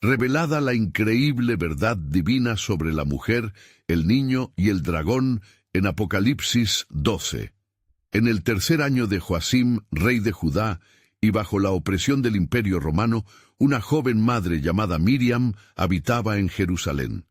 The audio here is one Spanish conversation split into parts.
revelada la increíble verdad divina sobre la mujer, el niño y el dragón en Apocalipsis 12. En el tercer año de Joacim, rey de Judá, y bajo la opresión del Imperio Romano, una joven madre llamada Miriam habitaba en Jerusalén.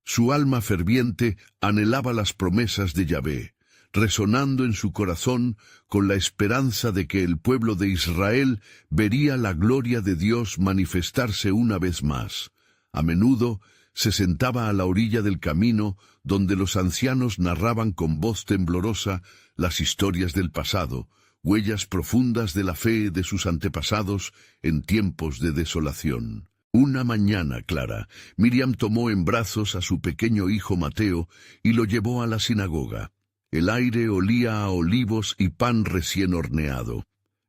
Su alma ferviente anhelaba las promesas de Yahvé, resonando en su corazón con la esperanza de que el pueblo de Israel vería la gloria de Dios manifestarse una vez más. A menudo se sentaba a la orilla del camino donde los ancianos narraban con voz temblorosa las historias del pasado, huellas profundas de la fe de sus antepasados en tiempos de desolación. Una mañana clara, Miriam tomó en brazos a su pequeño hijo Mateo y lo llevó a la sinagoga. El aire olía a olivos y pan recién horneado.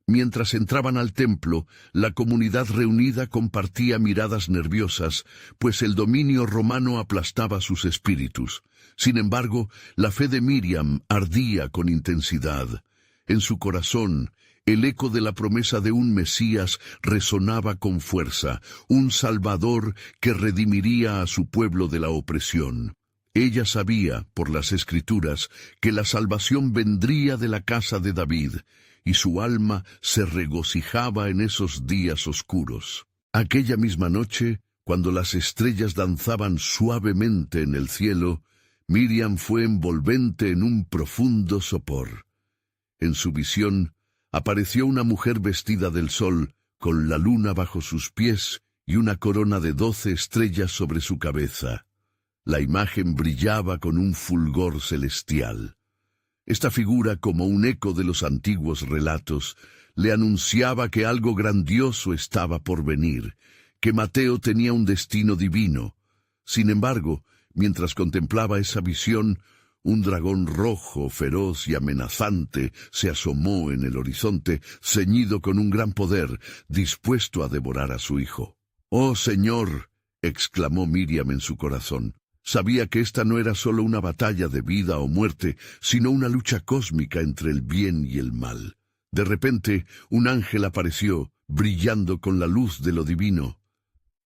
Mientras entraban al templo, la comunidad reunida compartía miradas nerviosas, pues el dominio romano aplastaba sus espíritus. Sin embargo, la fe de Miriam ardía con intensidad. En su corazón, el eco de la promesa de un Mesías resonaba con fuerza, un Salvador que redimiría a su pueblo de la opresión. Ella sabía, por las Escrituras, que la salvación vendría de la casa de David, y su alma se regocijaba en esos días oscuros. Aquella misma noche, cuando las estrellas danzaban suavemente en el cielo, Miriam fue envolvente en un profundo sopor. En su visión, apareció una mujer vestida del sol, con la luna bajo sus pies y una corona de 12 estrellas sobre su cabeza. La imagen brillaba con un fulgor celestial. Esta figura, como un eco de los antiguos relatos, le anunciaba que algo grandioso estaba por venir, que Mateo tenía un destino divino. Sin embargo, mientras contemplaba esa visión, un dragón rojo, feroz y amenazante se asomó en el horizonte, ceñido con un gran poder, dispuesto a devorar a su hijo. «¡Oh, Señor!», exclamó Miriam en su corazón. Sabía que esta no era solo una batalla de vida o muerte, sino una lucha cósmica entre el bien y el mal. De repente, un ángel apareció, brillando con la luz de lo divino.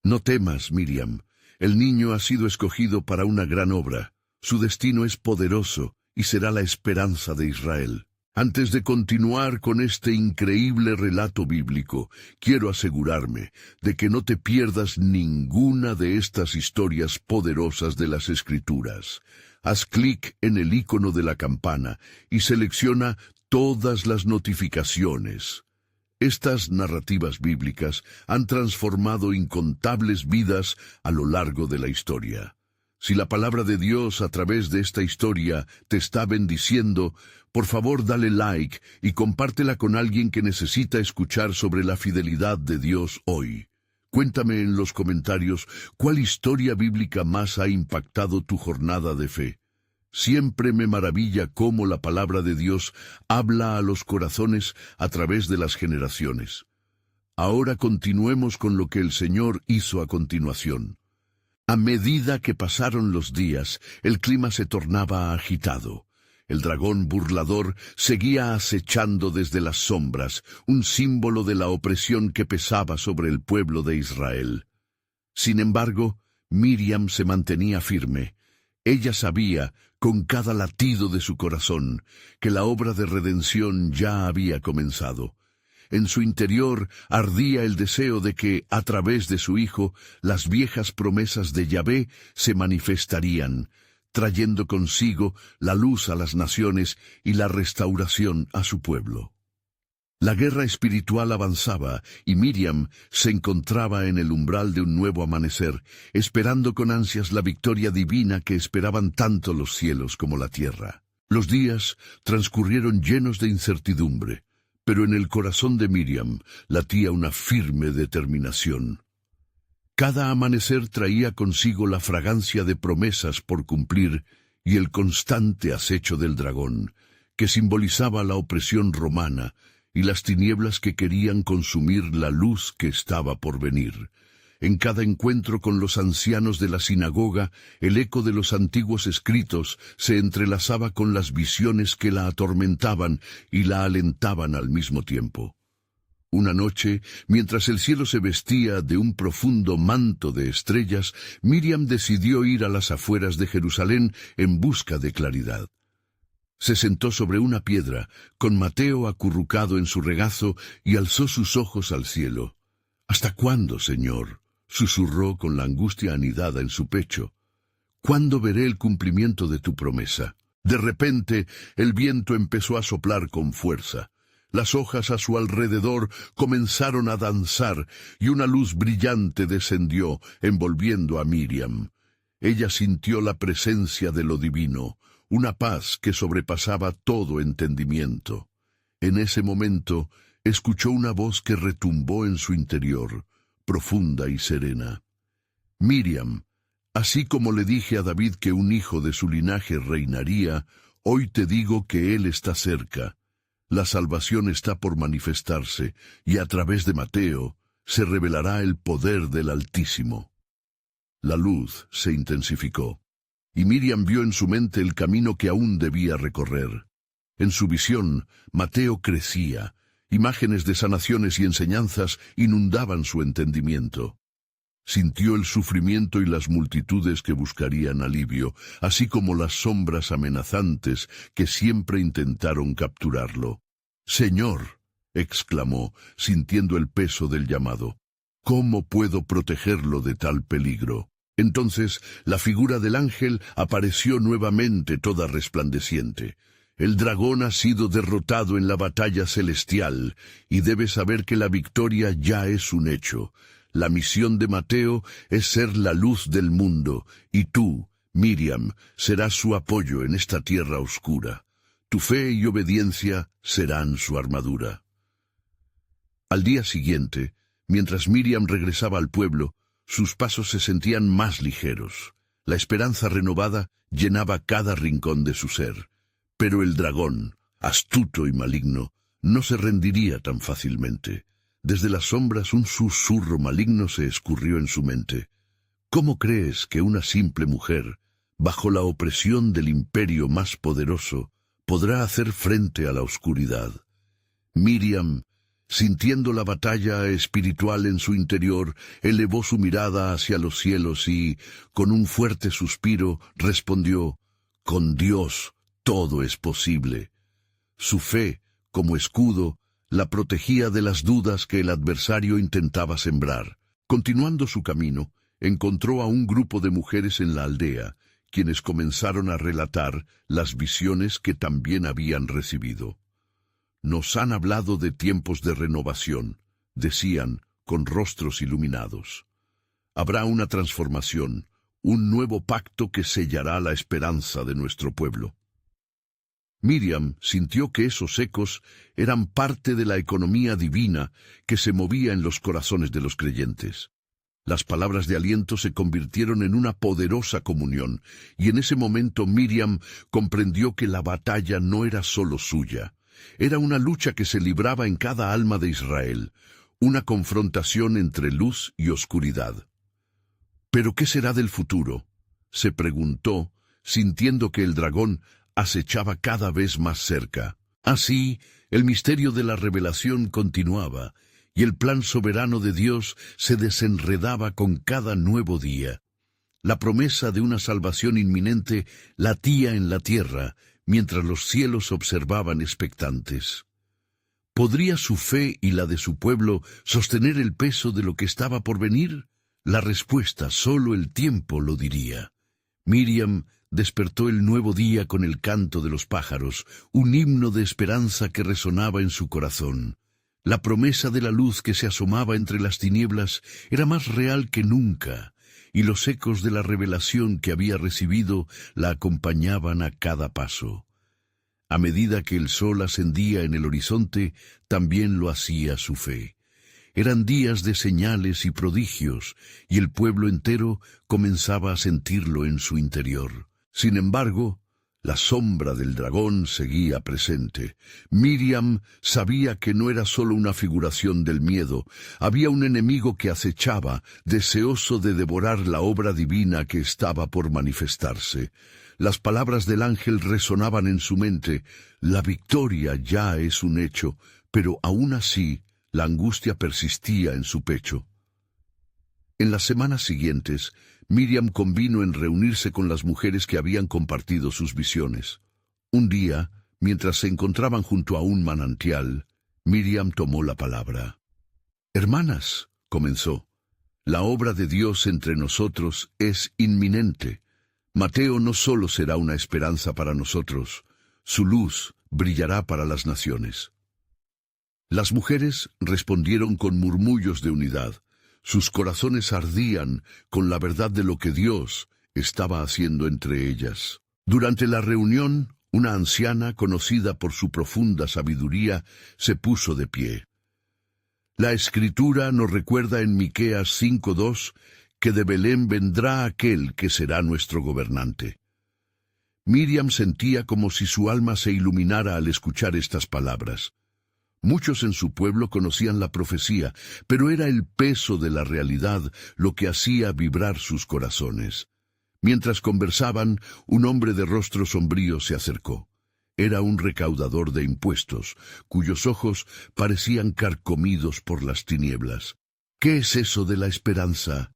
«No temas, Miriam. El niño ha sido escogido para una gran obra. Su destino es poderoso y será la esperanza de Israel». Antes de continuar con este increíble relato bíblico, quiero asegurarme de que no te pierdas ninguna de estas historias poderosas de las Escrituras. Haz clic en el icono de la campana y selecciona todas las notificaciones. Estas narrativas bíblicas han transformado incontables vidas a lo largo de la historia. Si la palabra de Dios a través de esta historia te está bendiciendo, por favor dale like y compártela con alguien que necesita escuchar sobre la fidelidad de Dios hoy. Cuéntame en los comentarios cuál historia bíblica más ha impactado tu jornada de fe. Siempre me maravilla cómo la palabra de Dios habla a los corazones a través de las generaciones. Ahora continuemos con lo que el Señor hizo a continuación. A medida que pasaron los días, el clima se tornaba agitado. El dragón burlador seguía acechando desde las sombras, un símbolo de la opresión que pesaba sobre el pueblo de Israel. Sin embargo, Miriam se mantenía firme. Ella sabía, con cada latido de su corazón, que la obra de redención ya había comenzado. En su interior ardía el deseo de que, a través de su hijo, las viejas promesas de Yahvé se manifestarían, trayendo consigo la luz a las naciones y la restauración a su pueblo. La guerra espiritual avanzaba y Miriam se encontraba en el umbral de un nuevo amanecer, esperando con ansias la victoria divina que esperaban tanto los cielos como la tierra. Los días transcurrieron llenos de incertidumbre, pero en el corazón de Miriam latía una firme determinación. Cada amanecer traía consigo la fragancia de promesas por cumplir y el constante acecho del dragón, que simbolizaba la opresión romana y las tinieblas que querían consumir la luz que estaba por venir. En cada encuentro con los ancianos de la sinagoga, el eco de los antiguos escritos se entrelazaba con las visiones que la atormentaban y la alentaban al mismo tiempo. Una noche, mientras el cielo se vestía de un profundo manto de estrellas, Miriam decidió ir a las afueras de Jerusalén en busca de claridad. Se sentó sobre una piedra, con Mateo acurrucado en su regazo, y alzó sus ojos al cielo. «¿Hasta cuándo, Señor?», susurró con la angustia anidada en su pecho. «¿Cuándo veré el cumplimiento de tu promesa?». De repente, el viento empezó a soplar con fuerza. Las hojas a su alrededor comenzaron a danzar, y una luz brillante descendió, envolviendo a Miriam. Ella sintió la presencia de lo divino, una paz que sobrepasaba todo entendimiento. En ese momento, escuchó una voz que retumbó en su interior, profunda y serena. «Miriam, así como le dije a David que un hijo de su linaje reinaría, hoy te digo que él está cerca. La salvación está por manifestarse, y a través de Mateo se revelará el poder del Altísimo». La luz se intensificó, y Miriam vio en su mente el camino que aún debía recorrer. En su visión, Mateo crecía. Imágenes de sanaciones y enseñanzas inundaban su entendimiento. Sintió el sufrimiento y las multitudes que buscarían alivio, así como las sombras amenazantes que siempre intentaron capturarlo. «Señor», exclamó, sintiendo el peso del llamado, «¿cómo puedo protegerlo de tal peligro?». Entonces la figura del ángel apareció nuevamente toda resplandeciente. «El dragón ha sido derrotado en la batalla celestial, y debes saber que la victoria ya es un hecho. La misión de Mateo es ser la luz del mundo, y tú, Miriam, serás su apoyo en esta tierra oscura. Tu fe y obediencia serán su armadura». Al día siguiente, mientras Miriam regresaba al pueblo, sus pasos se sentían más ligeros. La esperanza renovada llenaba cada rincón de su ser. Pero el dragón, astuto y maligno, no se rendiría tan fácilmente. Desde las sombras un susurro maligno se escurrió en su mente. «¿Cómo crees que una simple mujer, bajo la opresión del imperio más poderoso, podrá hacer frente a la oscuridad?». Miriam, sintiendo la batalla espiritual en su interior, elevó su mirada hacia los cielos y, con un fuerte suspiro, respondió: «Con Dios todo es posible». Su fe, como escudo, la protegía de las dudas que el adversario intentaba sembrar. Continuando su camino, encontró a un grupo de mujeres en la aldea, quienes comenzaron a relatar las visiones que también habían recibido. «Nos han hablado de tiempos de renovación», decían, con rostros iluminados. «Habrá una transformación, un nuevo pacto que sellará la esperanza de nuestro pueblo». Miriam sintió que esos ecos eran parte de la economía divina que se movía en los corazones de los creyentes. Las palabras de aliento se convirtieron en una poderosa comunión, y en ese momento Miriam comprendió que la batalla no era solo suya. Era una lucha que se libraba en cada alma de Israel, una confrontación entre luz y oscuridad. «¿Pero qué será del futuro?», se preguntó, sintiendo que el dragón acechaba cada vez más cerca. Así, el misterio de la revelación continuaba, y el plan soberano de Dios se desenredaba con cada nuevo día. La promesa de una salvación inminente latía en la tierra, mientras los cielos observaban expectantes. ¿Podría su fe y la de su pueblo sostener el peso de lo que estaba por venir? La respuesta solo el tiempo lo diría. Miriam despertó el nuevo día con el canto de los pájaros, un himno de esperanza que resonaba en su corazón. La promesa de la luz que se asomaba entre las tinieblas era más real que nunca, y los ecos de la revelación que había recibido la acompañaban a cada paso. A medida que el sol ascendía en el horizonte, también lo hacía su fe. Eran días de señales y prodigios, y el pueblo entero comenzaba a sentirlo en su interior. Sin embargo, la sombra del dragón seguía presente. Miriam sabía que no era solo una figuración del miedo. Había un enemigo que acechaba, deseoso de devorar la obra divina que estaba por manifestarse. Las palabras del ángel resonaban en su mente. La victoria ya es un hecho, pero aún así, La angustia persistía en su pecho. En las semanas siguientes, Miriam convino en reunirse con las mujeres que habían compartido sus visiones. Un día, mientras se encontraban junto a un manantial, Miriam tomó la palabra. «Hermanas», comenzó, «la obra de Dios entre nosotros es inminente. Mateo no solo será una esperanza para nosotros, su luz brillará para las naciones». Las mujeres respondieron con murmullos de unidad. Sus corazones ardían con la verdad de lo que Dios estaba haciendo entre ellas. Durante la reunión, una anciana, conocida por su profunda sabiduría, se puso de pie. La Escritura nos recuerda en Miqueas 5:2 que de Belén vendrá aquel que será nuestro gobernante. Miriam sentía como si su alma se iluminara al escuchar estas palabras. Muchos en su pueblo conocían la profecía, pero era el peso de la realidad lo que hacía vibrar sus corazones. Mientras conversaban, un hombre de rostro sombrío se acercó. Era un recaudador de impuestos, cuyos ojos parecían carcomidos por las tinieblas. ¿Qué es eso de la esperanza?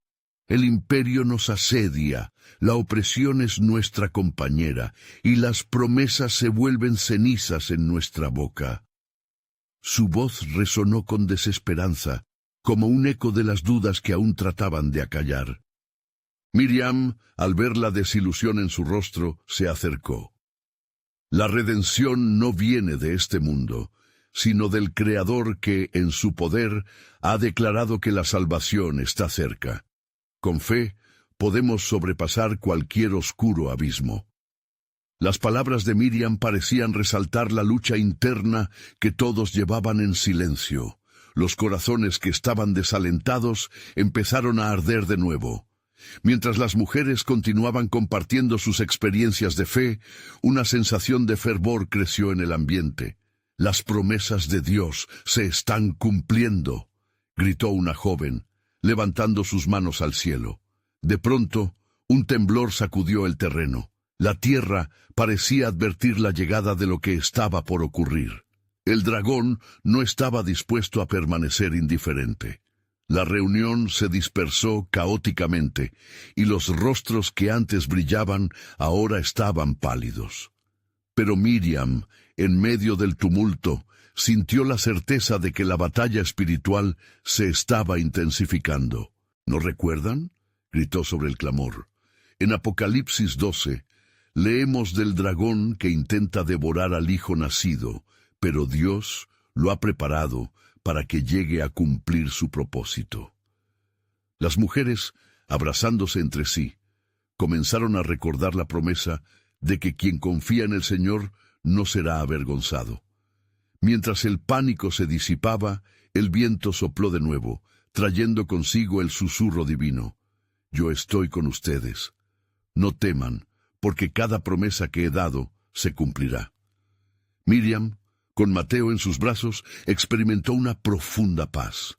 El imperio nos asedia, la opresión es nuestra compañera, y las promesas se vuelven cenizas en nuestra boca. Su voz resonó con desesperanza, como un eco de las dudas que aún trataban de acallar. Miriam, al ver la desilusión en su rostro, se acercó. La redención no viene de este mundo, sino del Creador que, en su poder, ha declarado que la salvación está cerca. Con fe, podemos sobrepasar cualquier oscuro abismo. Las palabras de Miriam parecían resaltar la lucha interna que todos llevaban en silencio. Los corazones que estaban desalentados empezaron a arder de nuevo. Mientras las mujeres continuaban compartiendo sus experiencias de fe, una sensación de fervor creció en el ambiente. «Las promesas de Dios se están cumpliendo», gritó una joven, levantando sus manos al cielo. De pronto, un temblor sacudió el terreno. La tierra parecía advertir la llegada de lo que estaba por ocurrir. El dragón no estaba dispuesto a permanecer indiferente. La reunión se dispersó caóticamente, y los rostros que antes brillaban ahora estaban pálidos. Pero Miriam, en medio del tumulto, sintió la certeza de que la batalla espiritual se estaba intensificando. ¿No recuerdan?, gritó sobre el clamor. En Apocalipsis 12, leemos del dragón que intenta devorar al hijo nacido, pero Dios lo ha preparado para que llegue a cumplir su propósito. Las mujeres, abrazándose entre sí, comenzaron a recordar la promesa de que quien confía en el Señor no será avergonzado. Mientras el pánico se disipaba, el viento sopló de nuevo, trayendo consigo el susurro divino. «Yo estoy con ustedes. No teman, porque cada promesa que he dado se cumplirá». Miriam, con Mateo en sus brazos, experimentó una profunda paz.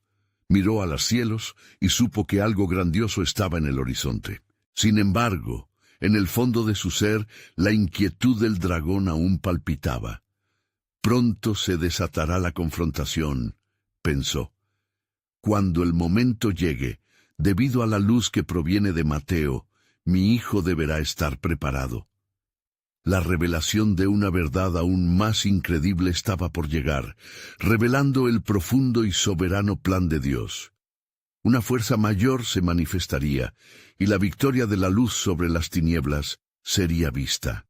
Miró a los cielos y supo que algo grandioso estaba en el horizonte. Sin embargo, en el fondo de su ser, la inquietud del dragón aún palpitaba. «Pronto se desatará la confrontación», pensó. «Cuando el momento llegue, debido a la luz que proviene de Mateo, mi hijo deberá estar preparado». La revelación de una verdad aún más increíble estaba por llegar, revelando el profundo y soberano plan de Dios. Una fuerza mayor se manifestaría, y la victoria de la luz sobre las tinieblas sería vista.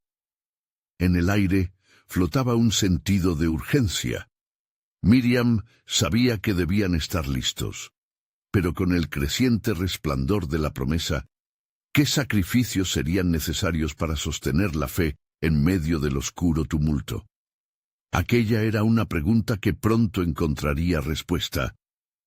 En el aire flotaba un sentido de urgencia. Miriam sabía que debían estar listos, pero con el creciente resplandor de la promesa, ¿qué sacrificios serían necesarios para sostener la fe en medio del oscuro tumulto? Aquella era una pregunta que pronto encontraría respuesta,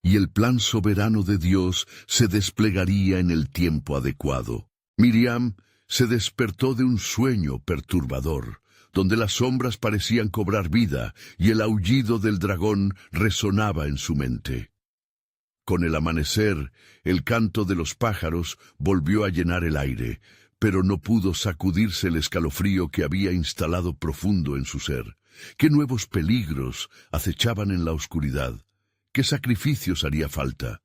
y el plan soberano de Dios se desplegaría en el tiempo adecuado. Miriam se despertó de un sueño perturbador, donde las sombras parecían cobrar vida y el aullido del dragón resonaba en su mente. Con el amanecer, el canto de los pájaros volvió a llenar el aire, pero no pudo sacudirse el escalofrío que había instalado profundo en su ser. ¿Qué nuevos peligros acechaban en la oscuridad? ¿Qué sacrificios haría falta?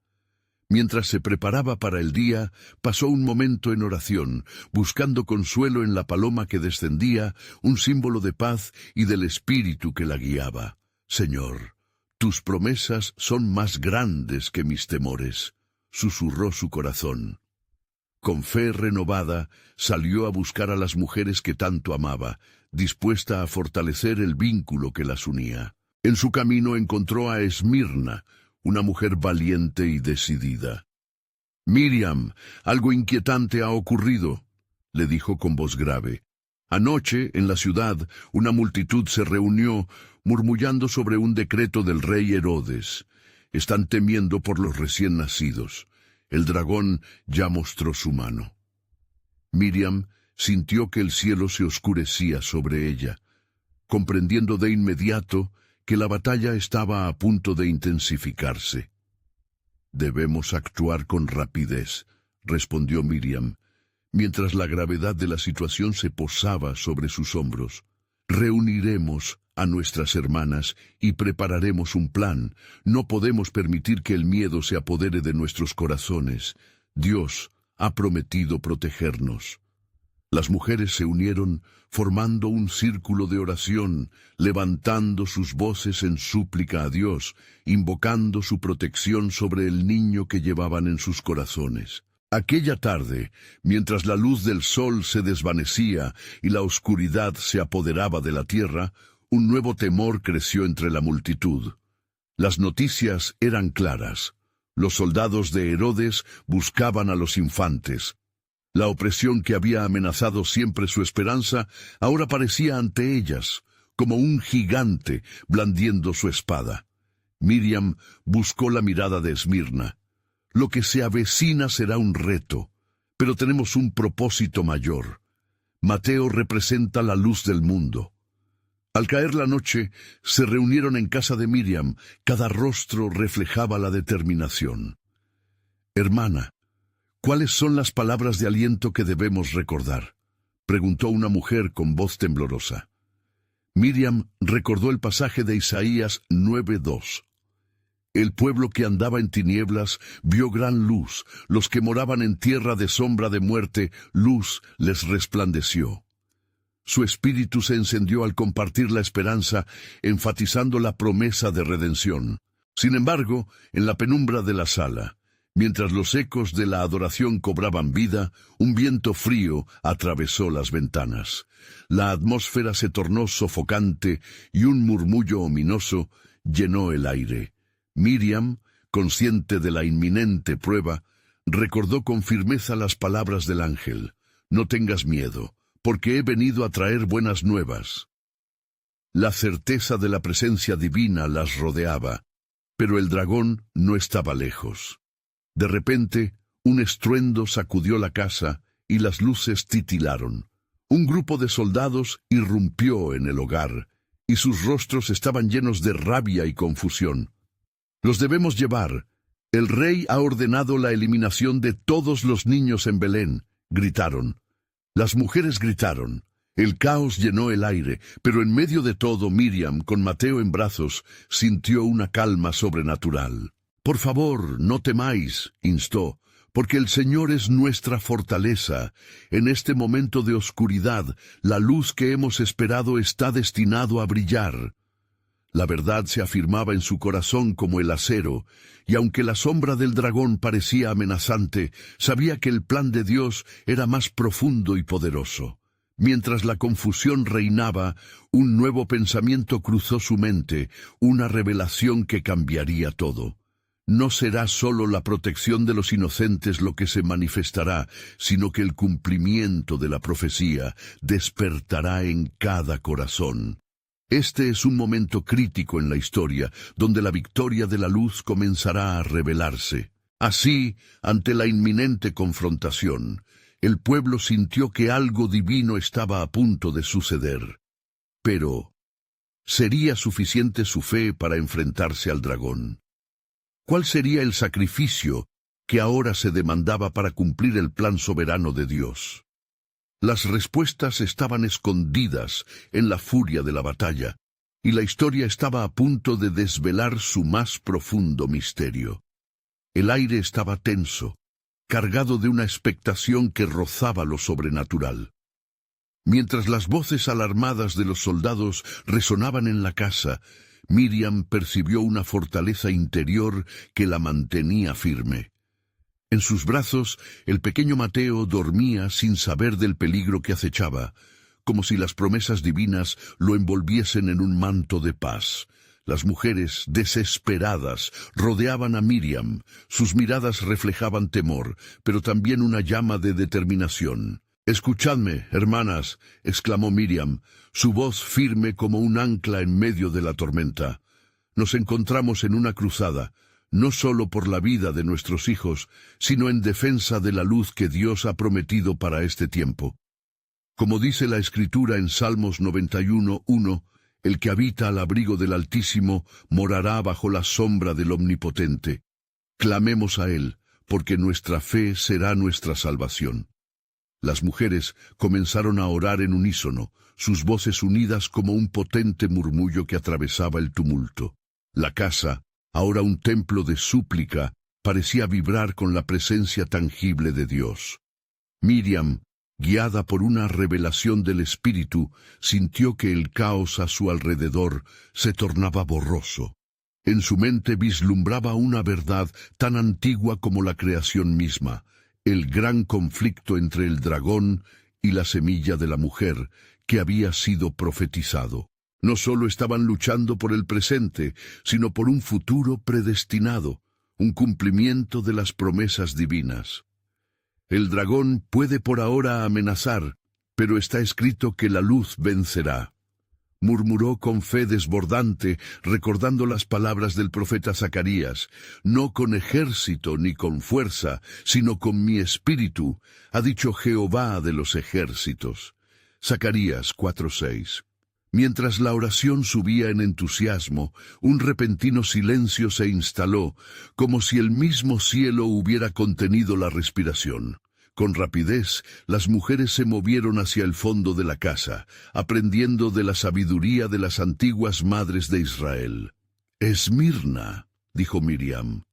Mientras se preparaba para el día, pasó un momento en oración, buscando consuelo en la paloma que descendía, un símbolo de paz y del Espíritu que la guiaba. Señor, tus promesas son más grandes que mis temores, susurró su corazón. Con fe renovada, salió a buscar a las mujeres que tanto amaba, dispuesta a fortalecer el vínculo que las unía. En su camino encontró a Esmirna, una mujer valiente y decidida. «Miriam, algo inquietante ha ocurrido», le dijo con voz grave. Anoche, en la ciudad, una multitud se reunió, murmullando sobre un decreto del rey Herodes. Están temiendo por los recién nacidos. El dragón ya mostró su mano. Miriam sintió que el cielo se oscurecía sobre ella, comprendiendo de inmediato que la batalla estaba a punto de intensificarse. «Debemos actuar con rapidez», respondió Miriam, mientras la gravedad de la situación se posaba sobre sus hombros. «Reuniremos a nuestras hermanas y prepararemos un plan. No podemos permitir que el miedo se apodere de nuestros corazones. Dios ha prometido protegernos». Las mujeres se unieron, formando un círculo de oración, levantando sus voces en súplica a Dios, invocando su protección sobre el niño que llevaban en sus corazones. Aquella tarde, mientras la luz del sol se desvanecía y la oscuridad se apoderaba de la tierra, un nuevo temor creció entre la multitud. Las noticias eran claras. Los soldados de Herodes buscaban a los infantes. La opresión que había amenazado siempre su esperanza ahora parecía ante ellas, como un gigante blandiendo su espada. Miriam buscó la mirada de Esmirna. Lo que se avecina será un reto, pero tenemos un propósito mayor. Mateo representa la luz del mundo. Al caer la noche, se reunieron en casa de Miriam. Cada rostro reflejaba la determinación. «Hermana, ¿cuáles son las palabras de aliento que debemos recordar?», preguntó una mujer con voz temblorosa. Miriam recordó el pasaje de Isaías 9:2. «El pueblo que andaba en tinieblas vio gran luz, los que moraban en tierra de sombra de muerte, luz les resplandeció». Su espíritu se encendió al compartir la esperanza, enfatizando la promesa de redención. Sin embargo, en la penumbra de la sala, mientras los ecos de la adoración cobraban vida, un viento frío atravesó las ventanas. La atmósfera se tornó sofocante y un murmullo ominoso llenó el aire. Miriam, consciente de la inminente prueba, recordó con firmeza las palabras del ángel: «No tengas miedo, porque he venido a traer buenas nuevas». La certeza de la presencia divina las rodeaba, pero el dragón no estaba lejos. De repente, un estruendo sacudió la casa y las luces titilaron. Un grupo de soldados irrumpió en el hogar, y sus rostros estaban llenos de rabia y confusión. «Los debemos llevar. El rey ha ordenado la eliminación de todos los niños en Belén», gritaron. Las mujeres gritaron. El caos llenó el aire, pero en medio de todo Miriam, con Mateo en brazos, sintió una calma sobrenatural. «Por favor, no temáis», instó, «porque el Señor es nuestra fortaleza. En este momento de oscuridad, la luz que hemos esperado está destinado a brillar». La verdad se afirmaba en su corazón como el acero, y aunque la sombra del dragón parecía amenazante, sabía que el plan de Dios era más profundo y poderoso. Mientras la confusión reinaba, un nuevo pensamiento cruzó su mente, una revelación que cambiaría todo. No será solo la protección de los inocentes lo que se manifestará, sino que el cumplimiento de la profecía despertará en cada corazón. Este es un momento crítico en la historia, donde la victoria de la luz comenzará a revelarse. Así, ante la inminente confrontación, el pueblo sintió que algo divino estaba a punto de suceder. Pero, ¿sería suficiente su fe para enfrentarse al dragón? ¿Cuál sería el sacrificio que ahora se demandaba para cumplir el plan soberano de Dios? Las respuestas estaban escondidas en la furia de la batalla. y la historia estaba a punto de desvelar su más profundo misterio. El aire estaba tenso, cargado de una expectación que rozaba lo sobrenatural. Mientras las voces alarmadas de los soldados resonaban en la casa, Miriam percibió una fortaleza interior que la mantenía firme. En sus brazos, el pequeño Mateo dormía sin saber del peligro que acechaba, como si las promesas divinas lo envolviesen en un manto de paz. Las mujeres, desesperadas, rodeaban a Miriam. Sus miradas reflejaban temor, pero también una llama de determinación. «Escuchadme, hermanas», exclamó Miriam, su voz firme como un ancla en medio de la tormenta. «Nos encontramos en una cruzada, no solo por la vida de nuestros hijos, sino en defensa de la luz que Dios ha prometido para este tiempo. Como dice la Escritura en Salmos 91:1, el que habita al abrigo del Altísimo morará bajo la sombra del Omnipotente. Clamemos a Él, porque nuestra fe será nuestra salvación». Las mujeres comenzaron a orar en unísono, sus voces unidas como un potente murmullo que atravesaba el tumulto. La casa, ahora un templo de súplica, parecía vibrar con la presencia tangible de Dios. Miriam, guiada por una revelación del Espíritu, sintió que el caos a su alrededor se tornaba borroso. En su mente vislumbraba una verdad tan antigua como la creación misma, el gran conflicto entre el dragón y la semilla de la mujer que había sido profetizado. No solo estaban luchando por el presente, sino por un futuro predestinado, un cumplimiento de las promesas divinas. El dragón puede por ahora amenazar, pero está escrito que la luz vencerá. Murmuró con fe desbordante, recordando las palabras del profeta Zacarías: «No con ejército ni con fuerza, sino con mi espíritu, ha dicho Jehová de los ejércitos». Zacarías 4:6. Mientras la oración subía en entusiasmo, un repentino silencio se instaló, como si el mismo cielo hubiera contenido la respiración. Con rapidez, las mujeres se movieron hacia el fondo de la casa, aprendiendo de la sabiduría de las antiguas madres de Israel. «Esmirna», dijo Miriam,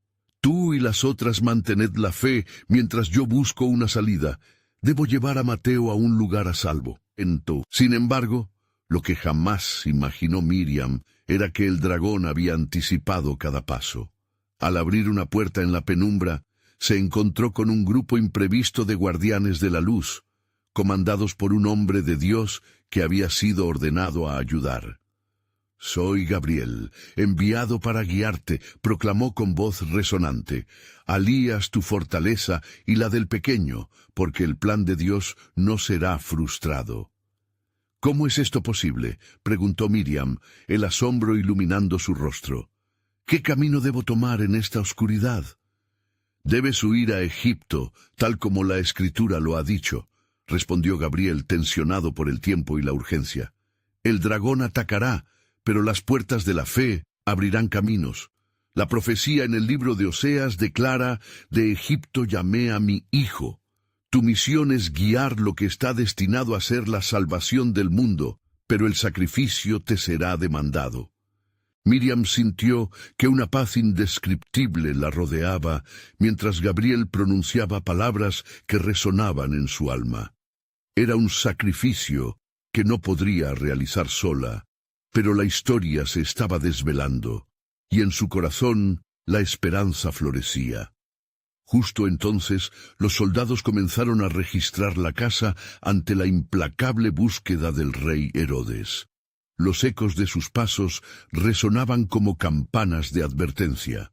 «tú y las otras mantened la fe mientras yo busco una salida. Debo llevar a Mateo a un lugar a salvo». Sin embargo, lo que jamás imaginó Miriam era que el dragón había anticipado cada paso. Al abrir una puerta en la penumbra, se encontró con un grupo imprevisto de guardianes de la luz, comandados por un hombre de Dios que había sido ordenado a ayudar. «Soy Gabriel, enviado para guiarte», proclamó con voz resonante. «Alías tu fortaleza y la del pequeño, porque el plan de Dios no será frustrado». «¿Cómo es esto posible?», preguntó Miriam, el asombro iluminando su rostro. «¿Qué camino debo tomar en esta oscuridad?» «Debes huir a Egipto, tal como la Escritura lo ha dicho», respondió Gabriel, tensionado por el tiempo y la urgencia. «El dragón atacará, pero las puertas de la fe abrirán caminos. La profecía en el libro de Oseas declara: «De Egipto llamé a mi hijo». Tu misión es guiar lo que está destinado a ser la salvación del mundo, pero el sacrificio te será demandado». Miriam sintió que una paz indescriptible la rodeaba mientras Gabriel pronunciaba palabras que resonaban en su alma. Era un sacrificio que no podría realizar sola, pero la historia se estaba desvelando, y en su corazón la esperanza florecía. Justo entonces, los soldados comenzaron a registrar la casa ante la implacable búsqueda del rey Herodes. Los ecos de sus pasos resonaban como campanas de advertencia.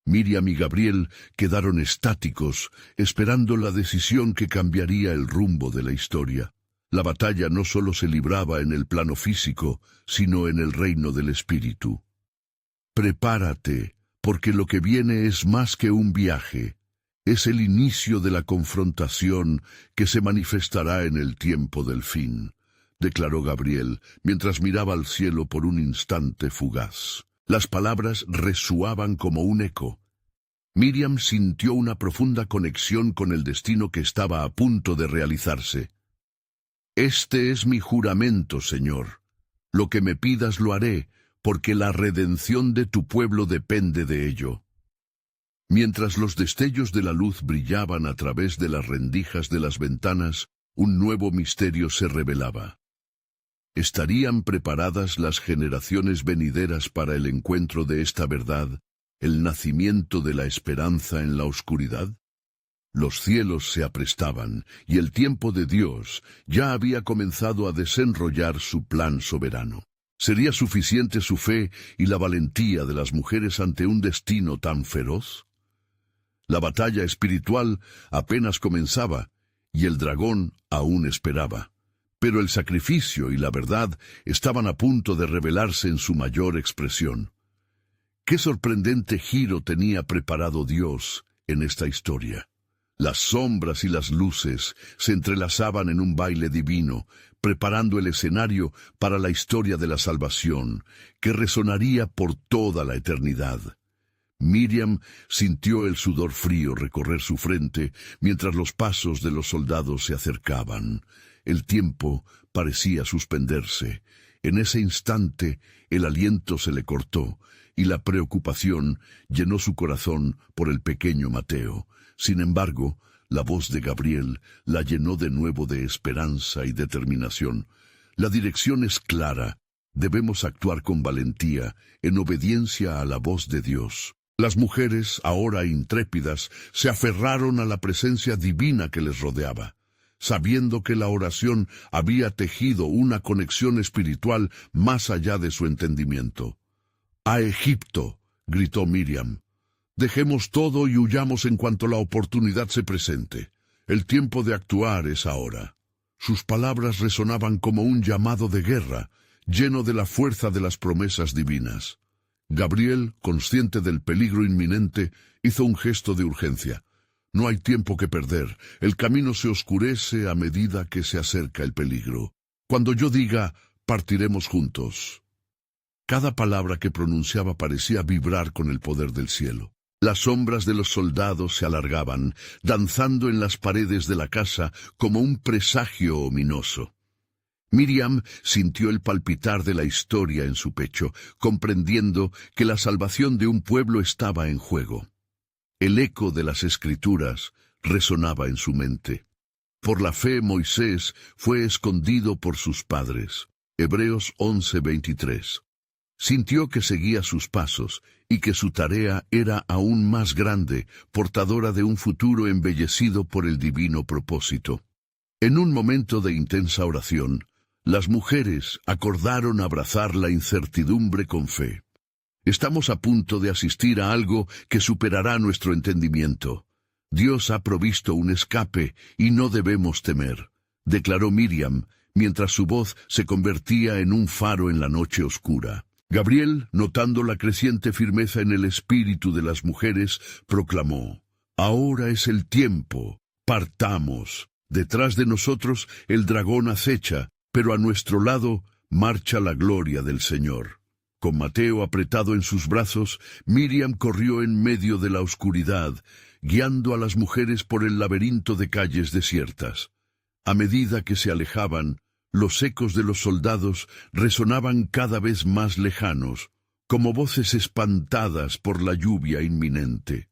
Miriam y Gabriel quedaron estáticos, esperando la decisión que cambiaría el rumbo de la historia. La batalla no solo se libraba en el plano físico, sino en el reino del espíritu. «Prepárate, porque lo que viene es más que un viaje. Es el inicio de la confrontación que se manifestará en el tiempo del fin», declaró Gabriel, mientras miraba al cielo por un instante fugaz. Las palabras resuaban como un eco. Miriam sintió una profunda conexión con el destino que estaba a punto de realizarse. «Este es mi juramento, Señor. Lo que me pidas lo haré, porque la redención de tu pueblo depende de ello. Mientras los destellos de la luz brillaban a través de las rendijas de las ventanas, un nuevo misterio se revelaba. ¿Estarían preparadas las generaciones venideras para el encuentro de esta verdad, el nacimiento de la esperanza en la oscuridad? Los cielos se aprestaban, y el tiempo de Dios ya había comenzado a desenrollar su plan soberano. ¿Sería suficiente su fe y la valentía de las mujeres ante un destino tan feroz? La batalla espiritual apenas comenzaba, y el dragón aún esperaba. Pero el sacrificio y la verdad estaban a punto de revelarse en su mayor expresión. ¡Qué sorprendente giro tenía preparado Dios en esta historia! Las sombras y las luces se entrelazaban en un baile divino, preparando el escenario para la historia de la salvación, que resonaría por toda la eternidad. Miriam sintió el sudor frío recorrer su frente mientras los pasos de los soldados se acercaban. El tiempo parecía suspenderse. En ese instante el aliento se le cortó y la preocupación llenó su corazón por el pequeño Mateo. Sin embargo, la voz de Gabriel la llenó de nuevo de esperanza y determinación. La dirección es clara. Debemos actuar con valentía, en obediencia a la voz de Dios. Las mujeres, ahora intrépidas, se aferraron a la presencia divina que les rodeaba, sabiendo que la oración había tejido una conexión espiritual más allá de su entendimiento. «¡A Egipto!», gritó Miriam. «Dejemos todo y huyamos en cuanto la oportunidad se presente. El tiempo de actuar es ahora». Sus palabras resonaban como un llamado de guerra, lleno de la fuerza de las promesas divinas. Gabriel, consciente del peligro inminente, hizo un gesto de urgencia. «No hay tiempo que perder. El camino se oscurece a medida que se acerca el peligro. Cuando yo diga, partiremos juntos». Cada palabra que pronunciaba parecía vibrar con el poder del cielo. Las sombras de los soldados se alargaban, danzando en las paredes de la casa como un presagio ominoso. Miriam sintió el palpitar de la historia en su pecho, comprendiendo que la salvación de un pueblo estaba en juego. El eco de las Escrituras resonaba en su mente. Por la fe Moisés fue escondido por sus padres. Hebreos 11:23. Sintió que seguía sus pasos y que su tarea era aún más grande, portadora de un futuro embellecido por el divino propósito. En un momento de intensa oración, las mujeres acordaron abrazar la incertidumbre con fe. Estamos a punto de asistir a algo que superará nuestro entendimiento. Dios ha provisto un escape y no debemos temer, declaró Miriam, mientras su voz se convertía en un faro en la noche oscura. Gabriel, notando la creciente firmeza en el espíritu de las mujeres, proclamó: «Ahora es el tiempo, partamos. Detrás de nosotros el dragón acecha, pero a nuestro lado marcha la gloria del Señor». Con Mateo apretado en sus brazos, Miriam corrió en medio de la oscuridad, guiando a las mujeres por el laberinto de calles desiertas. A medida que se alejaban, los ecos de los soldados resonaban cada vez más lejanos, como voces espantadas por la lluvia inminente.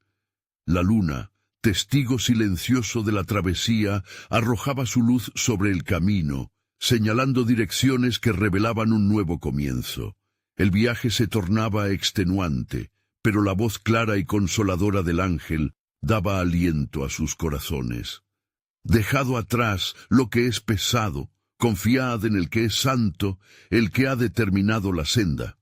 La luna, testigo silencioso de la travesía, arrojaba su luz sobre el camino, señalando direcciones que revelaban un nuevo comienzo. El viaje se tornaba extenuante, pero la voz clara y consoladora del ángel daba aliento a sus corazones. «Dejado atrás lo que es pesado, confiad en el que es santo, el que ha determinado la senda».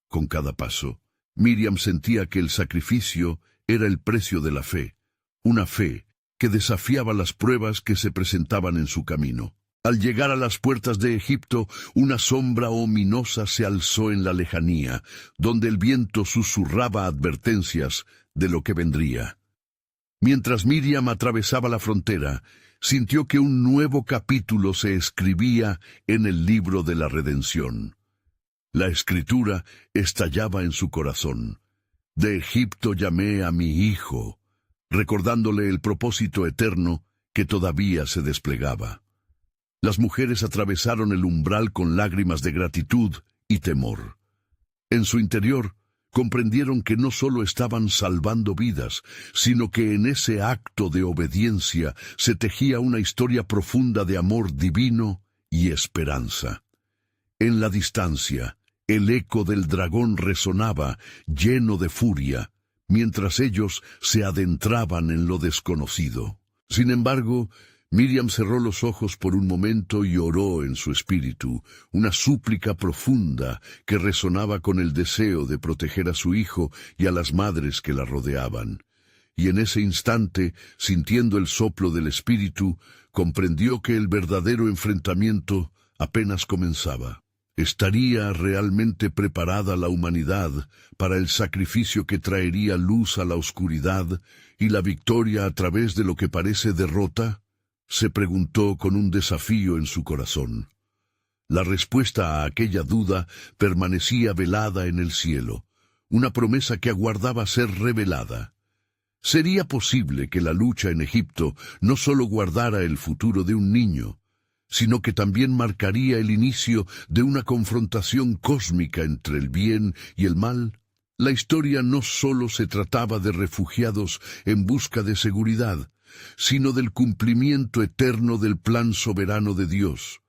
Con cada paso, Miriam sentía que el sacrificio era el precio de la fe, una fe que desafiaba las pruebas que se presentaban en su camino. Al llegar a las puertas de Egipto, una sombra ominosa se alzó en la lejanía, donde el viento susurraba advertencias de lo que vendría. Mientras Miriam atravesaba la frontera, sintió que un nuevo capítulo se escribía en el libro de la redención. La escritura estallaba en su corazón. «De Egipto llamé a mi hijo», recordándole el propósito eterno que todavía se desplegaba. Las mujeres atravesaron el umbral con lágrimas de gratitud y temor. En su interior, comprendieron que no solo estaban salvando vidas, sino que en ese acto de obediencia se tejía una historia profunda de amor divino y esperanza. En la distancia, el eco del dragón resonaba, lleno de furia, mientras ellos se adentraban en lo desconocido. Sin embargo, Miriam cerró los ojos por un momento y oró en su espíritu, una súplica profunda que resonaba con el deseo de proteger a su hijo y a las madres que la rodeaban. Y en ese instante, sintiendo el soplo del espíritu, comprendió que el verdadero enfrentamiento apenas comenzaba. ¿Estaría realmente preparada la humanidad para el sacrificio que traería luz a la oscuridad y la victoria a través de lo que parece derrota? Se preguntó con un desafío en su corazón. La respuesta a aquella duda permanecía velada en el cielo, una promesa que aguardaba ser revelada. ¿Sería posible que la lucha en Egipto no solo guardara el futuro de un niño, sino que también marcaría el inicio de una confrontación cósmica entre el bien y el mal? La historia no solo se trataba de refugiados en busca de seguridad, sino del cumplimiento eterno del plan soberano de Dios.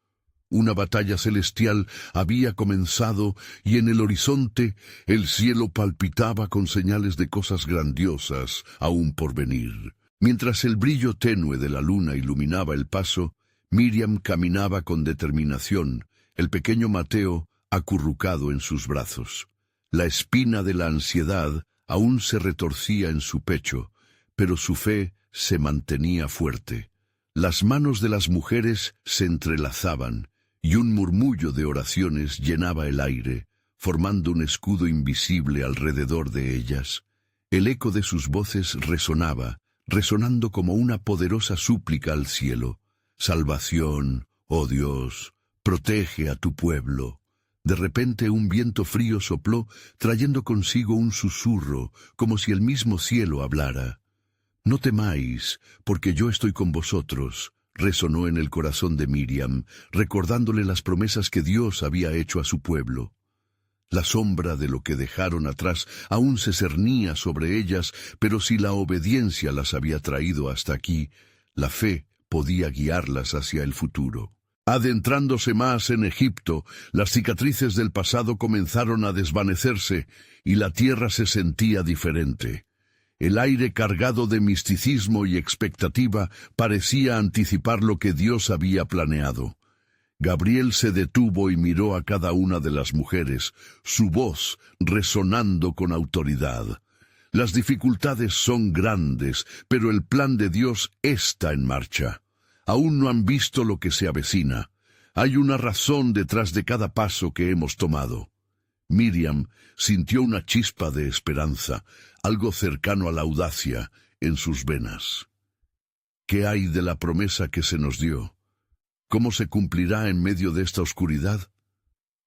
Una batalla celestial había comenzado y en el horizonte el cielo palpitaba con señales de cosas grandiosas aún por venir. Mientras el brillo tenue de la luna iluminaba el paso, Miriam caminaba con determinación, el pequeño Mateo acurrucado en sus brazos. La espina de la ansiedad aún se retorcía en su pecho, pero su fe se mantenía fuerte. Las manos de las mujeres se entrelazaban, y un murmullo de oraciones llenaba el aire, formando un escudo invisible alrededor de ellas. El eco de sus voces resonaba, resonando como una poderosa súplica al cielo. Salvación, oh Dios, protege a tu pueblo. De repente un viento frío sopló, trayendo consigo un susurro, como si el mismo cielo hablara. «No temáis, porque yo estoy con vosotros», resonó en el corazón de Miriam, recordándole las promesas que Dios había hecho a su pueblo. La sombra de lo que dejaron atrás aún se cernía sobre ellas, pero si la obediencia las había traído hasta aquí, la fe podía guiarlas hacia el futuro. Adentrándose más en Egipto, las cicatrices del pasado comenzaron a desvanecerse y la tierra se sentía diferente. El aire cargado de misticismo y expectativa parecía anticipar lo que Dios había planeado. Gabriel se detuvo y miró a cada una de las mujeres, su voz resonando con autoridad. Las dificultades son grandes, pero el plan de Dios está en marcha. Aún no han visto lo que se avecina. Hay una razón detrás de cada paso que hemos tomado. Miriam sintió una chispa de esperanza, algo cercano a la audacia, en sus venas. ¿Qué hay de la promesa que se nos dio? ¿Cómo se cumplirá en medio de esta oscuridad?,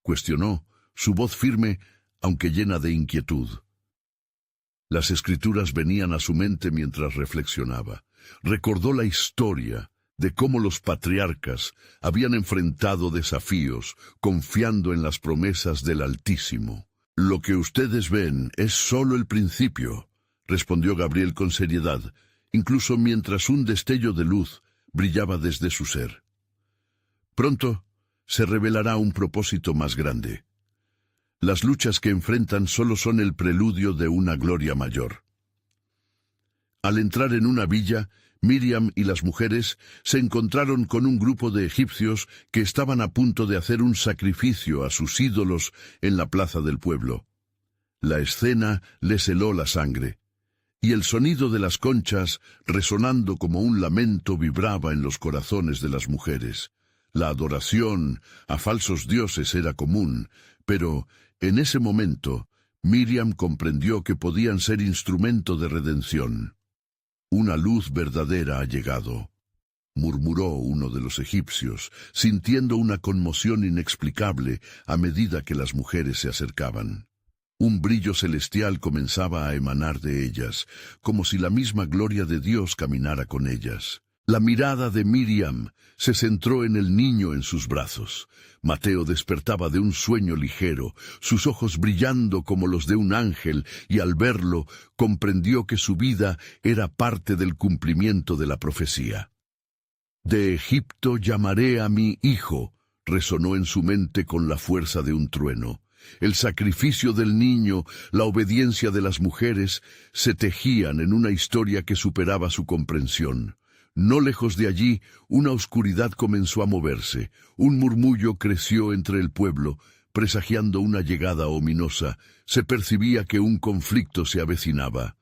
cuestionó, su voz firme, aunque llena de inquietud. Las escrituras venían a su mente mientras reflexionaba. Recordó la historia de cómo los patriarcas habían enfrentado desafíos, confiando en las promesas del Altísimo. «Lo que ustedes ven es solo el principio», respondió Gabriel con seriedad, incluso mientras un destello de luz brillaba desde su ser. «Pronto se revelará un propósito más grande. Las luchas que enfrentan solo son el preludio de una gloria mayor». Al entrar en una villa, Miriam y las mujeres se encontraron con un grupo de egipcios que estaban a punto de hacer un sacrificio a sus ídolos en la plaza del pueblo. La escena les heló la sangre, y el sonido de las conchas, resonando como un lamento, vibraba en los corazones de las mujeres. La adoración a falsos dioses era común, pero en ese momento Miriam comprendió que podían ser instrumento de redención. «Una luz verdadera ha llegado», murmuró uno de los egipcios, sintiendo una conmoción inexplicable a medida que las mujeres se acercaban. Un brillo celestial comenzaba a emanar de ellas, como si la misma gloria de Dios caminara con ellas. La mirada de Miriam se centró en el niño en sus brazos. Mateo despertaba de un sueño ligero, sus ojos brillando como los de un ángel, y al verlo comprendió que su vida era parte del cumplimiento de la profecía. «De Egipto llamaré a mi hijo», resonó en su mente con la fuerza de un trueno. El sacrificio del niño, la obediencia de las mujeres, se tejían en una historia que superaba su comprensión. No lejos de allí, una oscuridad comenzó a moverse. Un murmullo creció entre el pueblo, presagiando una llegada ominosa. Se percibía que un conflicto se avecinaba.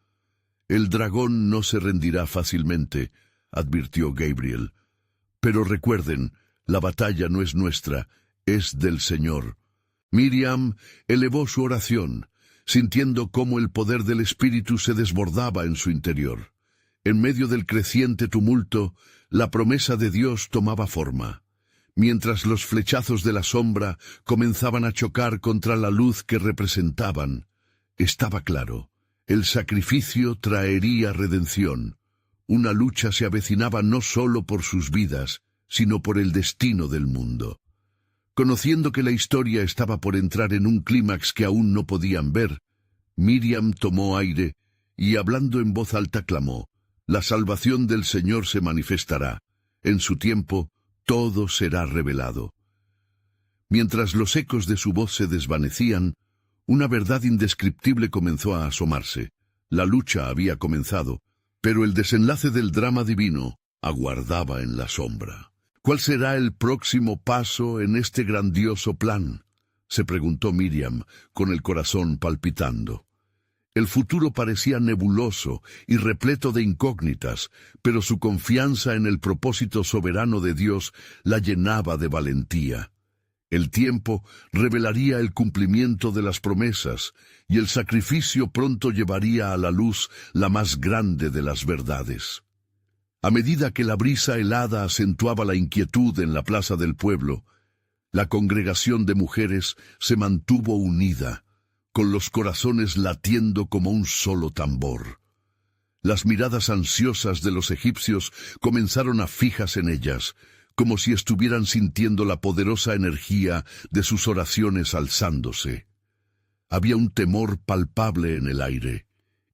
«El dragón no se rendirá fácilmente», advirtió Gabriel. «Pero recuerden, la batalla no es nuestra, es del Señor». Miriam elevó su oración, sintiendo cómo el poder del Espíritu se desbordaba en su interior. En medio del creciente tumulto, la promesa de Dios tomaba forma. Mientras los flechazos de la sombra comenzaban a chocar contra la luz que representaban, estaba claro, el sacrificio traería redención. Una lucha se avecinaba no solo por sus vidas, sino por el destino del mundo. Conociendo que la historia estaba por entrar en un clímax que aún no podían ver, Miriam tomó aire y, hablando en voz alta, clamó: «La salvación del Señor se manifestará. En su tiempo, todo será revelado». Mientras los ecos de su voz se desvanecían, una verdad indescriptible comenzó a asomarse. La lucha había comenzado, pero el desenlace del drama divino aguardaba en la sombra. «¿Cuál será el próximo paso en este grandioso plan?», se preguntó Miriam, con el corazón palpitando. El futuro parecía nebuloso y repleto de incógnitas, pero su confianza en el propósito soberano de Dios la llenaba de valentía. El tiempo revelaría el cumplimiento de las promesas, y el sacrificio pronto llevaría a la luz la más grande de las verdades. A medida que la brisa helada acentuaba la inquietud en la plaza del pueblo, la congregación de mujeres se mantuvo unida, con los corazones latiendo como un solo tambor. Las miradas ansiosas de los egipcios comenzaron a fijarse en ellas, como si estuvieran sintiendo la poderosa energía de sus oraciones alzándose. Había un temor palpable en el aire,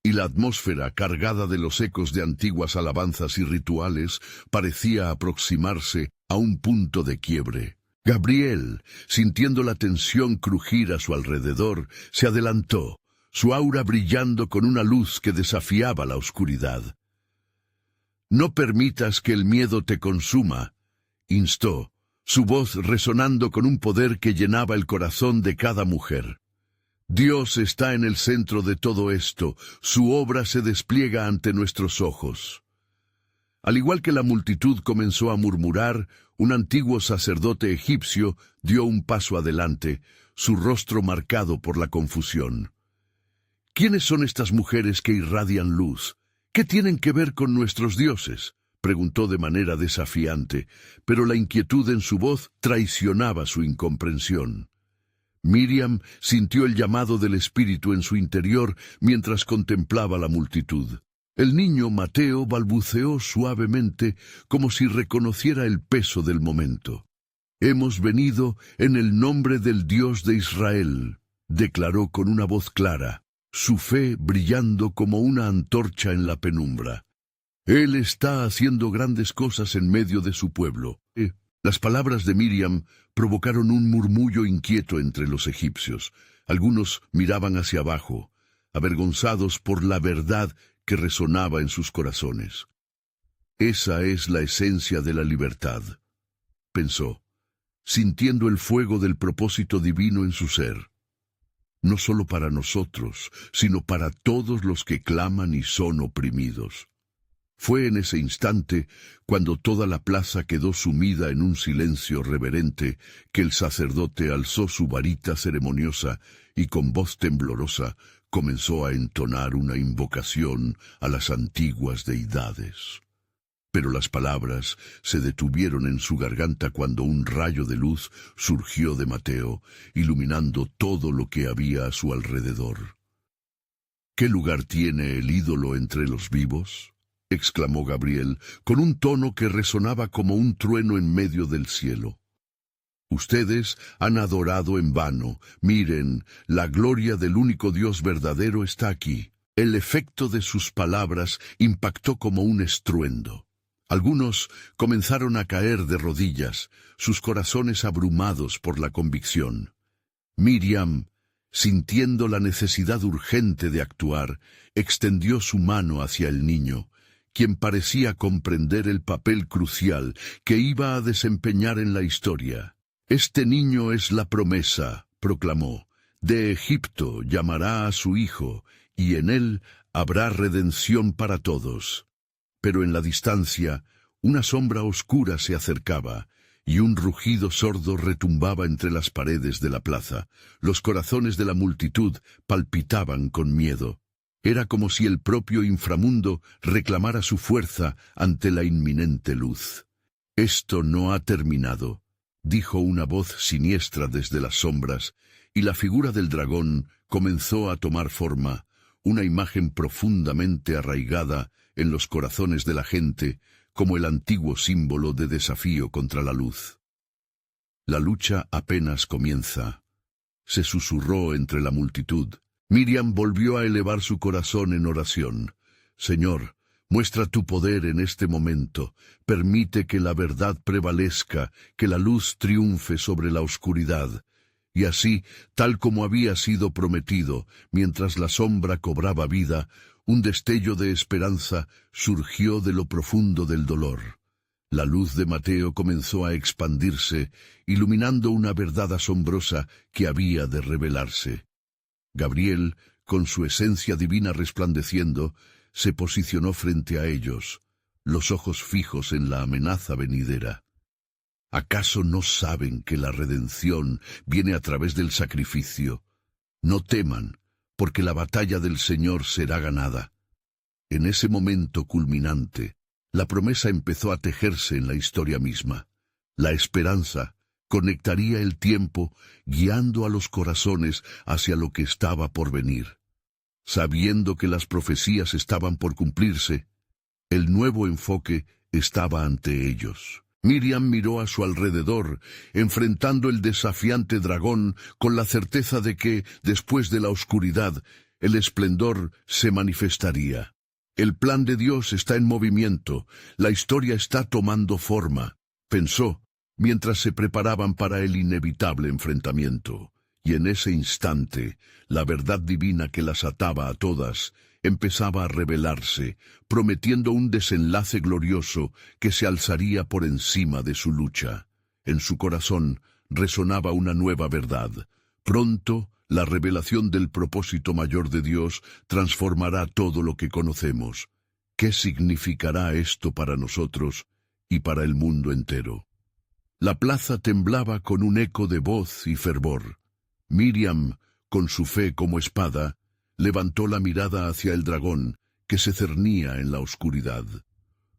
y la atmósfera, cargada de los ecos de antiguas alabanzas y rituales, parecía aproximarse a un punto de quiebre. Gabriel, sintiendo la tensión crujir a su alrededor, se adelantó, su aura brillando con una luz que desafiaba la oscuridad. «No permitas que el miedo te consuma», instó, su voz resonando con un poder que llenaba el corazón de cada mujer. «Dios está en el centro de todo esto, su obra se despliega ante nuestros ojos». Al igual que la multitud comenzó a murmurar, un antiguo sacerdote egipcio dio un paso adelante, su rostro marcado por la confusión. «¿Quiénes son estas mujeres que irradian luz? ¿Qué tienen que ver con nuestros dioses?», preguntó de manera desafiante, pero la inquietud en su voz traicionaba su incomprensión. Miriam sintió el llamado del Espíritu en su interior mientras contemplaba la multitud. El niño Mateo balbuceó suavemente como si reconociera el peso del momento. «Hemos venido en el nombre del Dios de Israel», declaró con una voz clara, su fe brillando como una antorcha en la penumbra. «Él está haciendo grandes cosas en medio de su pueblo». Las palabras de Miriam provocaron un murmullo inquieto entre los egipcios. Algunos miraban hacia abajo, avergonzados por la verdad que resonaba en sus corazones. «Esa es la esencia de la libertad», pensó, sintiendo el fuego del propósito divino en su ser. No solo para nosotros, sino para todos los que claman y son oprimidos. Fue en ese instante, cuando toda la plaza quedó sumida en un silencio reverente, que el sacerdote alzó su varita ceremoniosa y con voz temblorosa comenzó a entonar una invocación a las antiguas deidades. Pero las palabras se detuvieron en su garganta cuando un rayo de luz surgió de Mateo, iluminando todo lo que había a su alrededor. «¿Qué lugar tiene el ídolo entre los vivos?», exclamó Gabriel, con un tono que resonaba como un trueno en medio del cielo. Ustedes han adorado en vano. Miren, la gloria del único Dios verdadero está aquí. El efecto de sus palabras impactó como un estruendo. Algunos comenzaron a caer de rodillas, sus corazones abrumados por la convicción. Miriam, sintiendo la necesidad urgente de actuar, extendió su mano hacia el niño, quien parecía comprender el papel crucial que iba a desempeñar en la historia. «Este niño es la promesa», proclamó. «De Egipto llamará a su hijo, y en él habrá redención para todos». Pero en la distancia, una sombra oscura se acercaba, y un rugido sordo retumbaba entre las paredes de la plaza. Los corazones de la multitud palpitaban con miedo. Era como si el propio inframundo reclamara su fuerza ante la inminente luz. «Esto no ha terminado», dijo una voz siniestra desde las sombras, y la figura del dragón comenzó a tomar forma, una imagen profundamente arraigada en los corazones de la gente, como el antiguo símbolo de desafío contra la luz. «La lucha apenas comienza», se susurró entre la multitud. Miriam volvió a elevar su corazón en oración. «Señor, muestra tu poder en este momento. Permite que la verdad prevalezca, que la luz triunfe sobre la oscuridad». Y así, tal como había sido prometido, mientras la sombra cobraba vida, un destello de esperanza surgió de lo profundo del dolor. La luz de Mateo comenzó a expandirse, iluminando una verdad asombrosa que había de revelarse. Gabriel, con su esencia divina resplandeciendo, se posicionó frente a ellos, los ojos fijos en la amenaza venidera. ¿Acaso no saben que la redención viene a través del sacrificio? No teman, porque la batalla del Señor será ganada. En ese momento culminante, la promesa empezó a tejerse en la historia misma. La esperanza conectaría el tiempo, guiando a los corazones hacia lo que estaba por venir. Sabiendo que las profecías estaban por cumplirse, el nuevo enfoque estaba ante ellos. Miriam miró a su alrededor, enfrentando el desafiante dragón con la certeza de que, después de la oscuridad, el esplendor se manifestaría. El plan de Dios está en movimiento, la historia está tomando forma, pensó, mientras se preparaban para el inevitable enfrentamiento. Y en ese instante, la verdad divina que las ataba a todas empezaba a revelarse, prometiendo un desenlace glorioso que se alzaría por encima de su lucha. En su corazón resonaba una nueva verdad. Pronto, la revelación del propósito mayor de Dios transformará todo lo que conocemos. ¿Qué significará esto para nosotros y para el mundo entero? La plaza temblaba con un eco de voz y fervor. Miriam, con su fe como espada, levantó la mirada hacia el dragón, que se cernía en la oscuridad.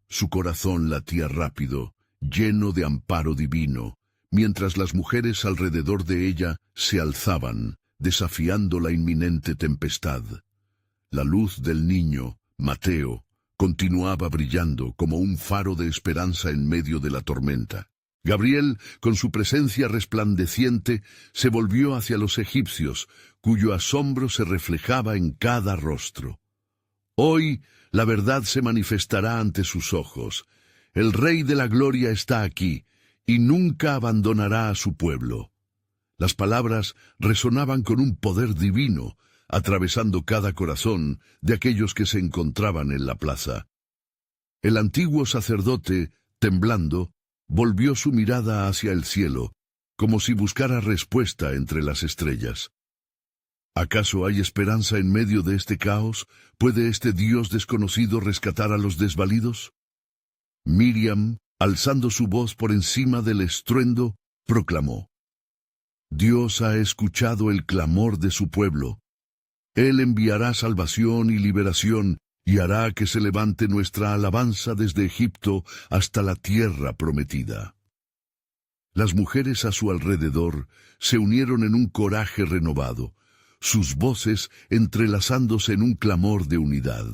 Su corazón latía rápido, lleno de amparo divino, mientras las mujeres alrededor de ella se alzaban, desafiando la inminente tempestad. La luz del niño, Mateo, continuaba brillando como un faro de esperanza en medio de la tormenta. Gabriel, con su presencia resplandeciente, se volvió hacia los egipcios, cuyo asombro se reflejaba en cada rostro. Hoy la verdad se manifestará ante sus ojos. El Rey de la Gloria está aquí, y nunca abandonará a su pueblo. Las palabras resonaban con un poder divino, atravesando cada corazón de aquellos que se encontraban en la plaza. El antiguo sacerdote, temblando, volvió su mirada hacia el cielo, como si buscara respuesta entre las estrellas. ¿Acaso hay esperanza en medio de este caos? ¿Puede este Dios desconocido rescatar a los desvalidos? Miriam, alzando su voz por encima del estruendo, proclamó: Dios ha escuchado el clamor de su pueblo. Él enviará salvación y liberación, y hará que se levante nuestra alabanza desde Egipto hasta la tierra prometida. Las mujeres a su alrededor se unieron en un coraje renovado, sus voces entrelazándose en un clamor de unidad.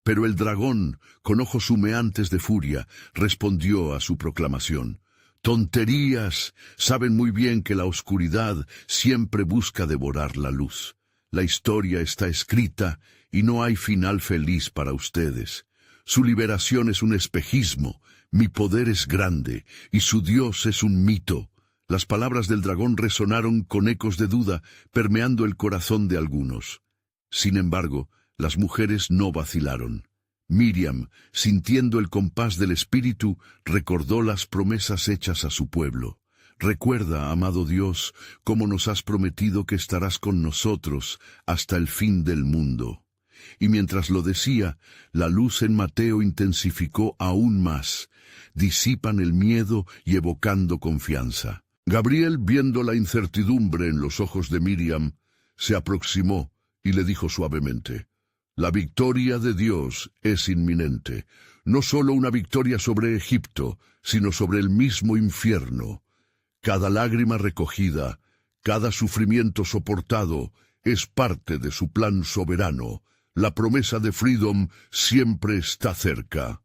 Pero el dragón, con ojos humeantes de furia, respondió a su proclamación. «¡Tonterías! Saben muy bien que la oscuridad siempre busca devorar la luz. La historia está escrita y no hay final feliz para ustedes. Su liberación es un espejismo, mi poder es grande y su Dios es un mito». Las palabras del dragón resonaron con ecos de duda, permeando el corazón de algunos. Sin embargo, las mujeres no vacilaron. Miriam, sintiendo el compás del espíritu, recordó las promesas hechas a su pueblo. «Recuerda, amado Dios, cómo nos has prometido que estarás con nosotros hasta el fin del mundo». Y mientras lo decía, la luz en Mateo intensificó aún más, disipan el miedo y evocando confianza. Gabriel, viendo la incertidumbre en los ojos de Miriam, se aproximó y le dijo suavemente: «La victoria de Dios es inminente, no solo una victoria sobre Egipto, sino sobre el mismo infierno. Cada lágrima recogida, cada sufrimiento soportado, es parte de su plan soberano. La promesa de Freedom siempre está cerca».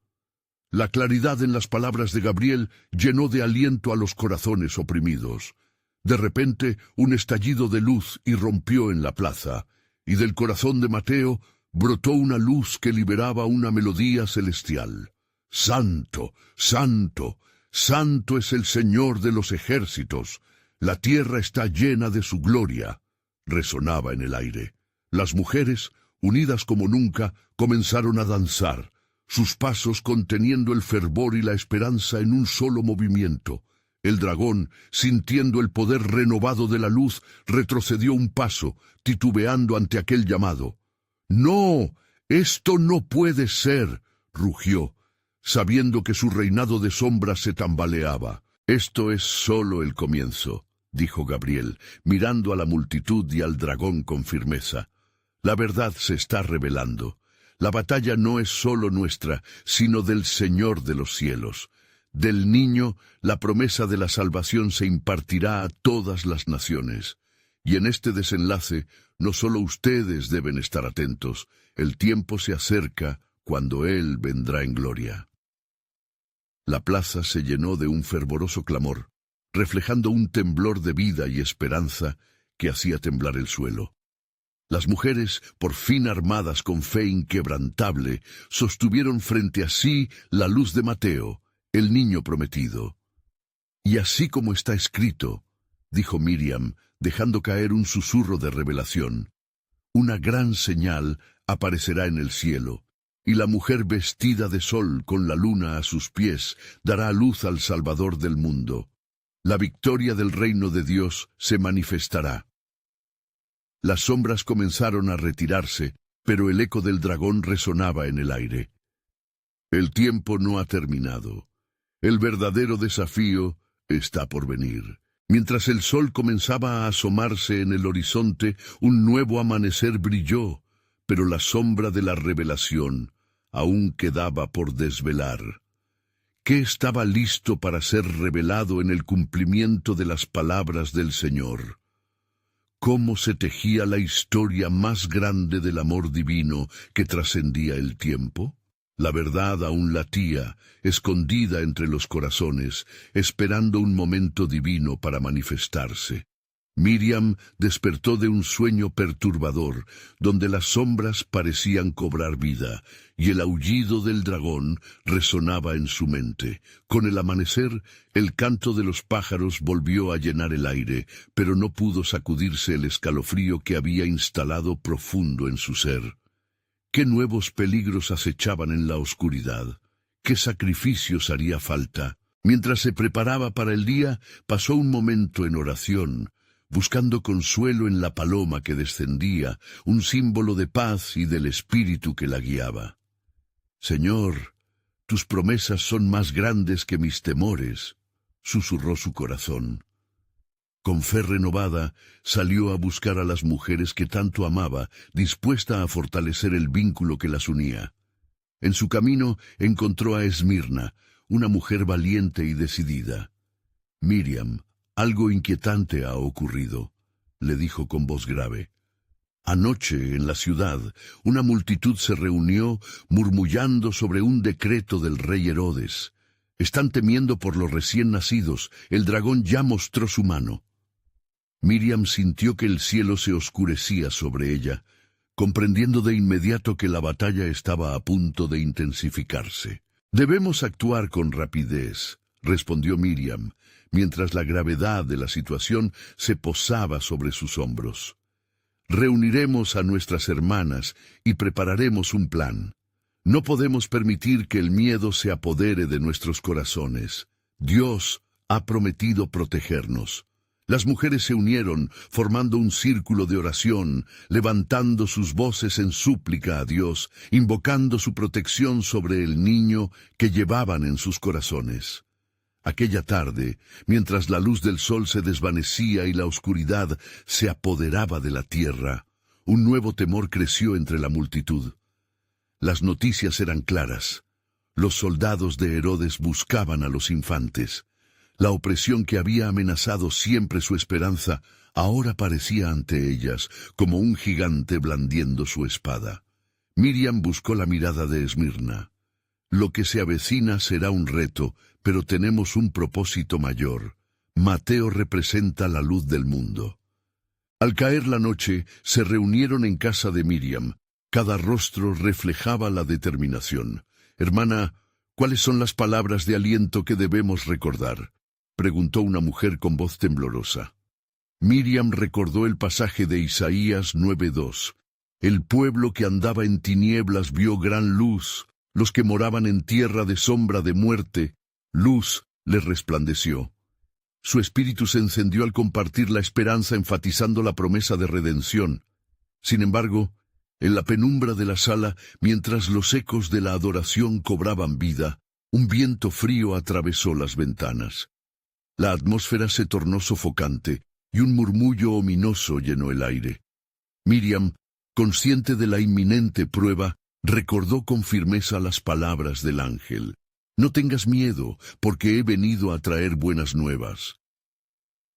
La claridad en las palabras de Gabriel llenó de aliento a los corazones oprimidos. De repente, un estallido de luz irrumpió en la plaza, y del corazón de Mateo brotó una luz que liberaba una melodía celestial. «Santo, santo, santo es el Señor de los ejércitos. La tierra está llena de su gloria», resonaba en el aire. Las mujeres, unidas como nunca, comenzaron a danzar, sus pasos conteniendo el fervor y la esperanza en un solo movimiento. El dragón, sintiendo el poder renovado de la luz, retrocedió un paso, titubeando ante aquel llamado. «¡No! ¡Esto no puede ser!», rugió, sabiendo que su reinado de sombras se tambaleaba. «Esto es solo el comienzo», dijo Gabriel, mirando a la multitud y al dragón con firmeza. «La verdad se está revelando. La batalla no es solo nuestra, sino del Señor de los cielos. Del niño, la promesa de la salvación se impartirá a todas las naciones. Y en este desenlace, no solo ustedes deben estar atentos. El tiempo se acerca cuando Él vendrá en gloria». La plaza se llenó de un fervoroso clamor, reflejando un temblor de vida y esperanza que hacía temblar el suelo. Las mujeres, por fin armadas con fe inquebrantable, sostuvieron frente a sí la luz de Mateo, el niño prometido. «Y así como está escrito», dijo Miriam, dejando caer un susurro de revelación, «una gran señal aparecerá en el cielo, y la mujer vestida de sol con la luna a sus pies dará a luz al Salvador del mundo. La victoria del reino de Dios se manifestará». Las sombras comenzaron a retirarse, pero el eco del dragón resonaba en el aire. «El tiempo no ha terminado. El verdadero desafío está por venir». Mientras el sol comenzaba a asomarse en el horizonte, un nuevo amanecer brilló, pero la sombra de la revelación aún quedaba por desvelar. ¿Qué estaba listo para ser revelado en el cumplimiento de las palabras del Señor? Cómo se tejía la historia más grande del amor divino que trascendía el tiempo. La verdad aún latía, escondida entre los corazones, esperando un momento divino para manifestarse. Miriam despertó de un sueño perturbador, donde las sombras parecían cobrar vida, y el aullido del dragón resonaba en su mente. Con el amanecer, el canto de los pájaros volvió a llenar el aire, pero no pudo sacudirse el escalofrío que había instalado profundo en su ser. ¿Qué nuevos peligros acechaban en la oscuridad? ¿Qué sacrificios haría falta? Mientras se preparaba para el día, pasó un momento en oración, buscando consuelo en la paloma que descendía, un símbolo de paz y del espíritu que la guiaba. «Señor, tus promesas son más grandes que mis temores», susurró su corazón. Con fe renovada, salió a buscar a las mujeres que tanto amaba, dispuesta a fortalecer el vínculo que las unía. En su camino encontró a Esmirna, una mujer valiente y decidida. «Miriam, algo inquietante ha ocurrido», le dijo con voz grave. Anoche, en la ciudad, una multitud se reunió murmullando sobre un decreto del rey Herodes. Están temiendo por los recién nacidos, el dragón ya mostró su mano. Miriam sintió que el cielo se oscurecía sobre ella, comprendiendo de inmediato que la batalla estaba a punto de intensificarse. «Debemos actuar con rapidez», respondió Miriam, mientras la gravedad de la situación se posaba sobre sus hombros. «Reuniremos a nuestras hermanas y prepararemos un plan. No podemos permitir que el miedo se apodere de nuestros corazones. Dios ha prometido protegernos». Las mujeres se unieron, formando un círculo de oración, levantando sus voces en súplica a Dios, invocando su protección sobre el niño que llevaban en sus corazones. Aquella tarde, mientras la luz del sol se desvanecía y la oscuridad se apoderaba de la tierra, un nuevo temor creció entre la multitud. Las noticias eran claras. Los soldados de Herodes buscaban a los infantes. La opresión que había amenazado siempre su esperanza ahora parecía ante ellas como un gigante blandiendo su espada. Miriam buscó la mirada de Esmirna. «Lo que se avecina será un reto, pero tenemos un propósito mayor. Mateo representa la luz del mundo». Al caer la noche, se reunieron en casa de Miriam. Cada rostro reflejaba la determinación. «Hermana, ¿cuáles son las palabras de aliento que debemos recordar?», preguntó una mujer con voz temblorosa. Miriam recordó el pasaje de Isaías 9:2. «El pueblo que andaba en tinieblas vio gran luz, los que moraban en tierra de sombra de muerte, luz les resplandeció». Su espíritu se encendió al compartir la esperanza, enfatizando la promesa de redención. Sin embargo, en la penumbra de la sala, mientras los ecos de la adoración cobraban vida, un viento frío atravesó las ventanas. La atmósfera se tornó sofocante y un murmullo ominoso llenó el aire. Miriam, consciente de la inminente prueba, recordó con firmeza las palabras del ángel. «No tengas miedo, porque he venido a traer buenas nuevas».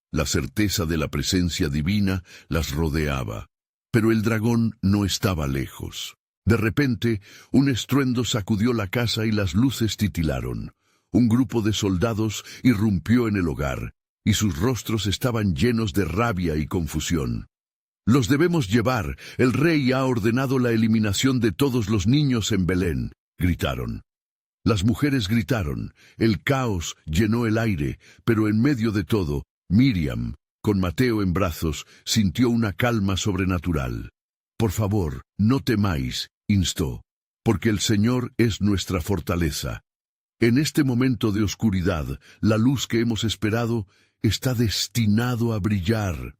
La certeza de la presencia divina las rodeaba, pero el dragón no estaba lejos. De repente, un estruendo sacudió la casa y las luces titilaron. Un grupo de soldados irrumpió en el hogar, y sus rostros estaban llenos de rabia y confusión. «Los debemos llevar, el rey ha ordenado la eliminación de todos los niños en Belén», gritaron. Las mujeres gritaron, el caos llenó el aire, pero en medio de todo, Miriam, con Mateo en brazos, sintió una calma sobrenatural. «Por favor, no temáis», instó, «porque el Señor es nuestra fortaleza. En este momento de oscuridad, la luz que hemos esperado está destinado a brillar».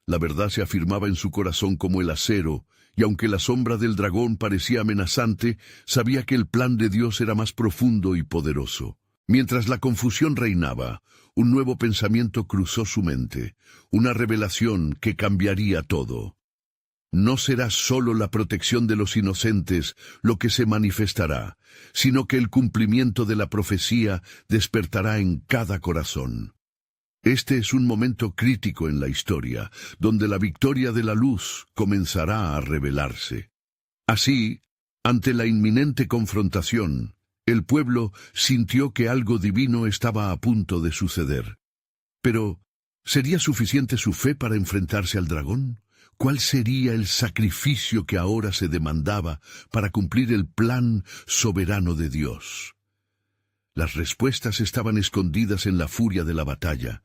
La verdad se afirmaba en su corazón como el acero, y aunque la sombra del dragón parecía amenazante, sabía que el plan de Dios era más profundo y poderoso. Mientras la confusión reinaba, un nuevo pensamiento cruzó su mente, una revelación que cambiaría todo. No será solo la protección de los inocentes lo que se manifestará, sino que el cumplimiento de la profecía despertará en cada corazón. Este es un momento crítico en la historia, donde la victoria de la luz comenzará a revelarse. Así, ante la inminente confrontación, el pueblo sintió que algo divino estaba a punto de suceder. Pero, ¿sería suficiente su fe para enfrentarse al dragón? ¿Cuál sería el sacrificio que ahora se demandaba para cumplir el plan soberano de Dios? Las respuestas estaban escondidas en la furia de la batalla,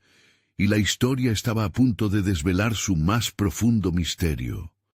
y la historia estaba a punto de desvelar su más profundo misterio.